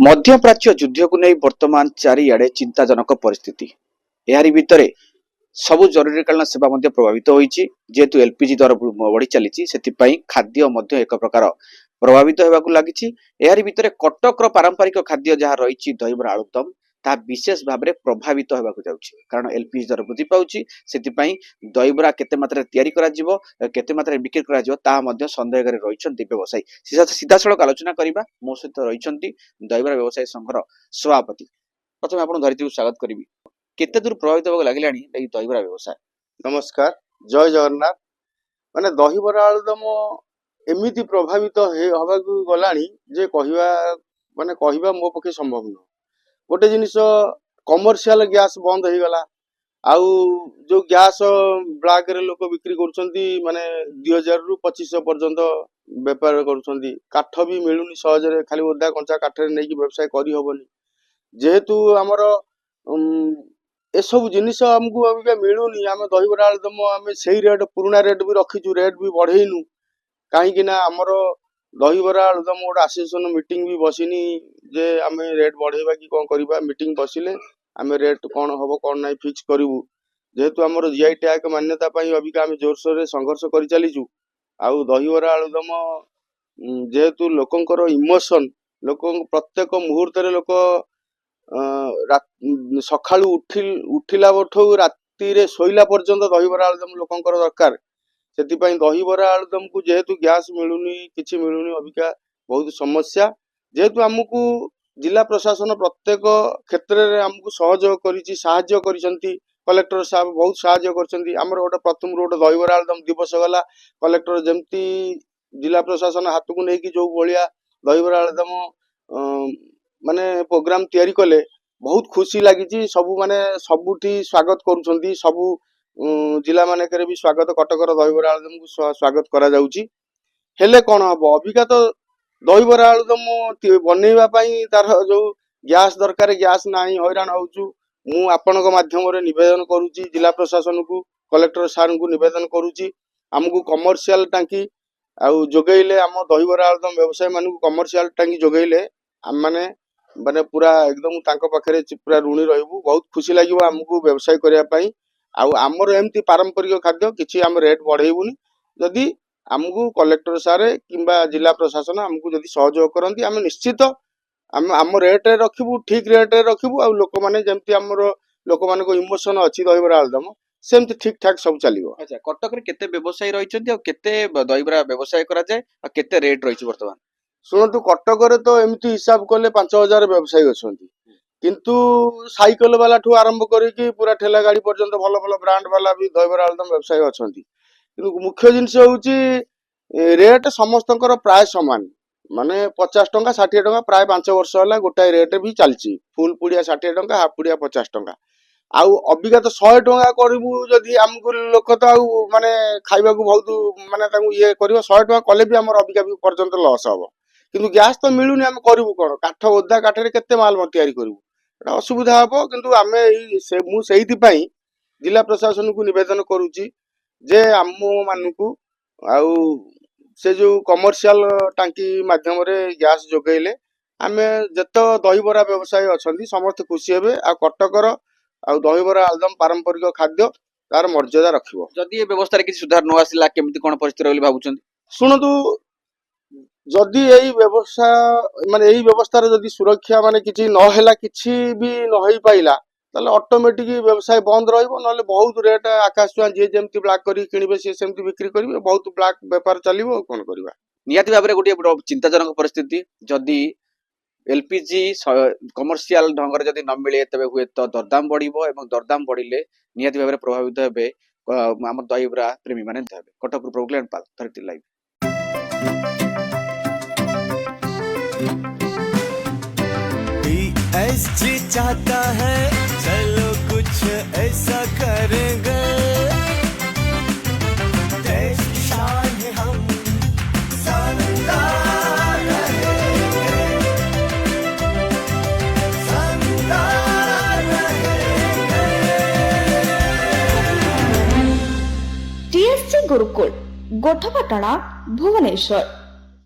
मध्यप्राच्य युद्ध को नहीं वर्तमान चारिआडे चिंताजनक परिस्थिति। एहारी भितरे सबु जरूरीकालीन सेवा मध्य प्रभावित होईछि। जेहेतु एलपीजी दर बढ़ी चली से खाद्य मध्य एक प्रकार प्रभावित होगा लगी। एहारी भितरे कटकर पारंपरिक खाद्य जहाँ रही दहीबरा आलुदम ता विशेष भाव में प्रभावित होगा जाउछि। कारण एलपीजी दर वृद्धि पाउछि सेतिपई दहीबरा केते मात्रा तैयारी करा जिवो केते मात्रा बिक्री करा जिवो ता मध्य संदेह करे रहिछन्ति व्यवसायी। सीधा सड़क आलोचना करिबा मो सहित रहिछन्ति दहीबरा व्यवसायी संघर सभापति। प्रथम आपण धरित्री को स्वागत करिबी। केते दूर प्रभावित होगा लागिलानी एई दहीबरा व्यवसाय? नमस्कार, जय जगन्नाथ। माने दहीबरा आलुदम एमिति प्रभावित हवाकू गलानी जे कहवा मो पक्षे संभव न। गोटे जिनिस कमर्शियल गैस बंद हो गला। आउ जो गैस ब्लैक रे लोक बिक्री करुछंती माने 2000 रु 2500 पर्यंत व्यापार करुछंती। काठ भी मिलुनी सहज रे, खाली ओदा कंचा काठ रे नै कि व्यवसाय करी होबनी। जेहेतु हमर ए सब जिनिस हमकू अबिका मिलुनी, आमे दहीबरा आलुदम आमे सेही रेट पुराना रेट भी रखिछु, रेट भी बढ़ेइनु। काहे कि ना हमर दहीबरा आलुदम गोटे एसोसिएशन मीटिंग भी बसिनी जे आमे रेट बढ़ेबा कि कोन करबा। मीटिंग बसिले आमे रेट कोन होबो कोन नै फिक्स करिवु। जेहेतु हमर जीआई टैग मान्यता पई अबिका आमे जोरसोर रे संघर्ष करि चलीछु। आउ दहीबरा आलुदम जेहेतु लोकंकर इमोशन, लोक प्रत्येक मुहूर्त रे लोक सकाळु उठिला बठौ राति रे सोइला पर्यंत दहीबरा आलुदम लोकंकर दरकार। सेतिपई दहीबरा आलुदम को जेहेतु गैस मिलुनी किछि मिलुनी अबिका बहुत समस्या। जेहेतु हमकू जिला प्रशासन प्रत्येक क्षेत्र रे हमकू सहयोग करिछि, सहाय्य करिसंती। कलेक्टर साहब बहुत सहाय्य करछंती। हमर गोटे प्रथम रोड दहीबरा आलुदम दिवस गला, कलेक्टर जेमती जिला प्रशासन हाथ को नेकी जो बलिया दहीबरा आलुदम माने प्रोग्राम तैयारी कले बहुत खुशी लागिछि। सबु माने सबुठी स्वागत करूछंती। सबु जिला माने करे भी स्वागत, कटकर दहीबरा आलुदम को स्वागत करा जाउछि। हेले कोन हबो अबिका तो दहीबरा आलुदम बनेइबा पई तार जो गैस दरकार, गैस नाही, हैरान होउछु। मु आपनक माध्यम रे निवेदन करूछि जिला प्रशासन को, कलेक्टर सार को निवेदन करूछि हमकू कमर्शियल टांकी आउ जोगैले हम दहीबरा आलुदम व्यवसाय मानकू कमर्शियल टांकी जोगैले हम माने माने पूरा एकदम तांको पाखरे पूरा ऋणी रहबू। बहुत खुशी लागिवो हमकू व्यवसाय करिया पई। आउ हमर एमती पारंपरिक खाद्य किछि हम रेट बढ़ेइबुनी। जदि हमकू कलेक्टर सारे किंबा जिला प्रशासन हमकू जदि सहयोग करंती हम निश्चित हम रेट रे रखिबू, ठीक रेट रे रखिबू। आउ लोक माने जेमती हमर लोक माने को इमोशन अछि दहीबरा आलुदम सेमती ठीक ठाक सब चलिवो। अच्छा, कटक रे केते व्यवसायी रहिछन्ती आ केते दहीबरा व्यवसाय करा जाय आ केते रेट रहिछि वर्तमान? सुनतु कटक रे तो एमती हिसाब कले 5000 व्यवसायी अछंती, किंतु साइकिल वाला ठू आरंभ करिकि पूरा ठेला गाड़ी पर्यंत भल भल ब्रांड वाला भी दहीबरा आलुदम व्यवसायी अछंती। किंतु मुख्य जिनिस होउची रेट समस्तंकर प्राय समान। माने 50 टंका 60 टंका प्राय 5 वर्ष होला गोटाई रेट भी चलची। फुल पुड़िया 60 टंका, हाफ पुड़िया 50 टंका। आउ अबिका तो 100 टंका करिवु जदि हमकु लोक तो आउ माने खाइबा को बहुत माने तांगु ये करिवो। 100 टंका कले भी हमर अबिका भी पर्यंत लॉस हबो। किंतु गैस तो मिलुनी, हम करिवु कोन? काठ ओदा काठ रे केते माल तैयारी करिवु, एटा असुविधा हबो। किंतु आमे मु सेहिति पई जिला प्रशासन को निवेदन करूची जे हमो मानकू आउ से जो कमर्शियल टांकी माध्यम रे गैस जोगैले आमे जत दहीबरा व्यवसाय अछंती समस्त खुशी हेबे। आ कटकर आ दहीबरा आलुदम पारंपरिक खाद्य तार मर्यादा रखिबो। जदि ए व्यवस्था रे किछि सुधार न आसिला केमिति कोन परिस्थिति रहली भाबुछन्ती? सुनतु जदि यही व्यवस्था माने यही व्यवस्था जदि सुरक्षा माने किछि न हैला, किछि भी न होई पाइला, ताले ऑटोमेटिक व्यवसाय बंद रहिबो। नले बहुत रेट आकाश छुआ जे जेमती ब्लैक करी किनिबे से सेमती बिक्री करिवे, बहुत ब्लैक व्यापार चलिबो। कोन करबा? नियाती भाबरे गोटे चिंताजनक परिस्थिति। जदि एलपीजी कमर्शियल ढंग रे जदि न मिले तबे हुए तो दरदाम बढ़िबो एवं दरदाम बढ़िले नियाती भाबरे प्रभावित हेबे हमर दहीबरा प्रेमी माने हेबे। कटक प्रोग्लेन पाल धरती लाइव। टीएसजी चाहता है चलो कुछ ऐसा करेंगे, देश की शान है हम शानदार रहेंगे, शानदार रहेंगे। टीएसजी गुरुकुल गोठपाटଣା भुवनेश्वर।